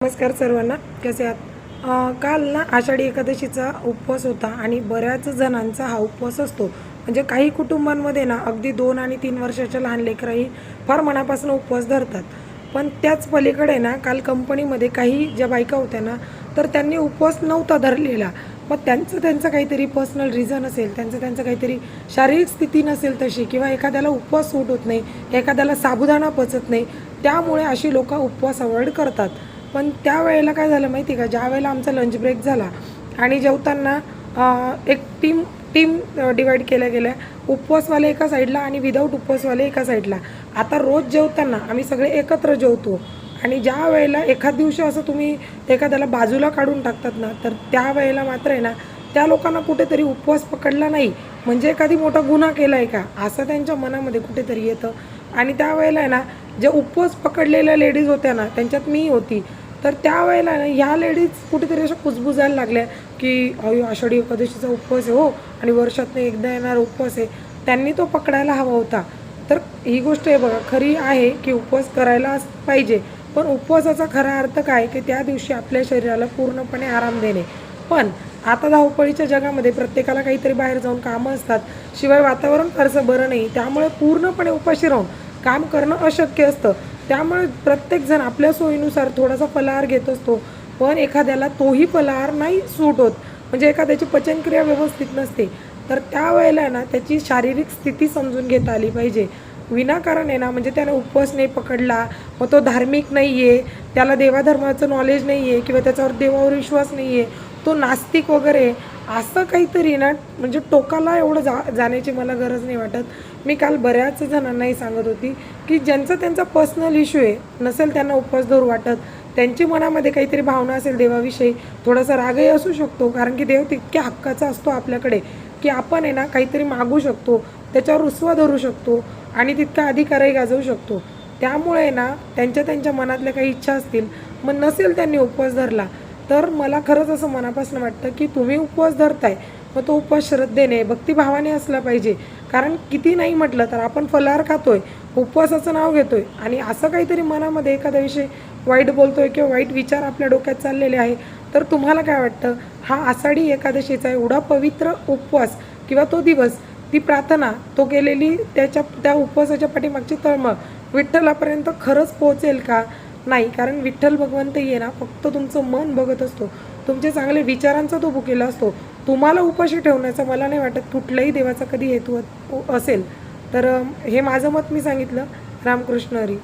नमस्कार सर्वांना, कसे आहात? काल ना आषाढी एकादशीचा उपवास होता आणि बऱ्याच जणांचा हा उपवास असतो. म्हणजे काही कुटुंबांमध्ये ना अगदी 2 आणि 3 वर्षाच्या लहान लेकरंही फार मनापासून उपवास धरतात. पण त्याच पलीकडे ना काल कंपनीमध्ये काही ज्या बायका होत्या ना, तर त्यांनी उपवास नव्हता धरलेला. मग त्यांचं काहीतरी पर्सनल रिझन असेल, त्यांचं काहीतरी शारीरिक स्थिती नसेल तशी, किंवा एखाद्याला उपवास सूट होत नाही, एखाद्याला साबुदाणा पचत नाही, त्यामुळे अशी लोकं उपवास अवॉइड करतात. पण त्यावेळेला काय झालं माहिती आहे का, ज्यावेळेला आमचा लंच ब्रेक झाला आणि जेवताना एक टीम टीम डिवाईड केल्या गेल्या. उपवासवाले एका साईडला आणि विदाऊट उपवासवाले एका साईडला. आता रोज जेवताना आम्ही सगळे एकत्र जेवतो आणि ज्या वेळेला एखाद दिवशी असं तुम्ही एखाद्याला बाजूला काढून टाकतात ना, तर त्यावेळेला मात्र आहे ना, त्या लोकांना कुठेतरी उपवास पकडला नाही म्हणजे एखादी मोठा गुन्हा केला आहे का, असं त्यांच्या मनामध्ये कुठेतरी येतं. आणि त्यावेळेला आहे ना, जे उपवास पकडलेल्या लेडीज होत्या ना, त्यांच्यात मी होती. तर त्यावेळेला ना ह्या लेडीज कुठेतरी अशा कुजबुजायला लागल्या, की अयो आषाढी एकादशीचा उपवास आहे हो, आणि वर्षातनं एकदा येणारा उपवास आहे, त्यांनी तो पकडायला हवा होता. तर ही गोष्ट आहे बघा, खरी आहे की उपवास करायला पाहिजे. पण उपवासाचा खरा अर्थ काय, की त्या दिवशी आपल्या शरीराला पूर्णपणे आराम देणे. पण आता धावपळीच्या जगामध्ये प्रत्येकाला काहीतरी बाहेर जाऊन कामं असतात, शिवाय वातावरण फारसं बरं नाही, त्यामुळे पूर्णपणे उपाशी राहून काम करणं अशक्य असतं. त्यामुळे प्रत्येकजण आपल्या सोयीनुसार थोडासा फलाहार घेत असतो. पण एखाद्याला तोही फलाहार नाही सूट होत, म्हणजे एखाद्याची पचनक्रिया व्यवस्थित नसते. तर त्यावेळेला आहे ना, त्याची शारीरिक स्थिती समजून घेता आली पाहिजे. विनाकारण आहे ना, म्हणजे त्याने उपवास नाही पकडला, मग तो धार्मिक नाही आहे, त्याला देवाधर्माचं नॉलेज नाही आहे, किंवा त्याच्यावर देवावर विश्वास नाही आहे, तो नास्तिक वगैरे, असं काहीतरी ना, म्हणजे टोकाला एवढं जाण्याची मला गरज नाही वाटत. मी काल बऱ्याच जणांनाही सांगत होती, की त्यांचा पर्सनल इश्यू आहे, नसेल त्यांना उपवास धरू वाटत, त्यांची मनामध्ये काहीतरी भावना असेल देवाविषयी, थोडासा रागही असू शकतो, कारण की देव तितक्या हक्काचा असतो आपल्याकडे, की आपण आहे ना काहीतरी मागू शकतो, त्याच्यावर रुसवा धरू शकतो आणि तितका अधिकारही गाजवू शकतो. त्यामुळे ना त्यांच्या मनातल्या काही इच्छा असतील, मग नसेल त्यांनी उपवास धरला, तर मला खरंच असं मनापासून वाटतं, की तुम्ही उपवास धरताय, मग तो उपवास श्रद्धेने भक्तिभावाने असला पाहिजे. कारण किती नाही म्हटलं तर आपण फलाहार खातोय, उपवासाचं नाव घेतोय, आणि असं काहीतरी मनामध्ये एखाद्याविषयी वाईट बोलतोय किंवा वाईट विचार आपल्या डोक्यात चाललेले आहे, तर तुम्हाला काय वाटतं, हा आषाढी एकादशीचा एवढा पवित्र उपवास किंवा तो दिवस, ती प्रार्थना, तो केलेली त्या उपवासाच्या पाठीमागची तळमळ विठ्ठलापर्यंत खरंच पोहोचेल का? नाही. कारण विठ्ठल भगवंत ये ना, फक्त तुमचं मन बघत असतो, तुमचे चांगले विचारांचा तो भुकेला असतो. तुम्हाला उपाशी ठेवण्याचा मला नाही वाटत कुठल्याही देवाचा कधी हेतू असेल. तर हे माझं मत मी सांगितलं. रामकृष्ण हरी.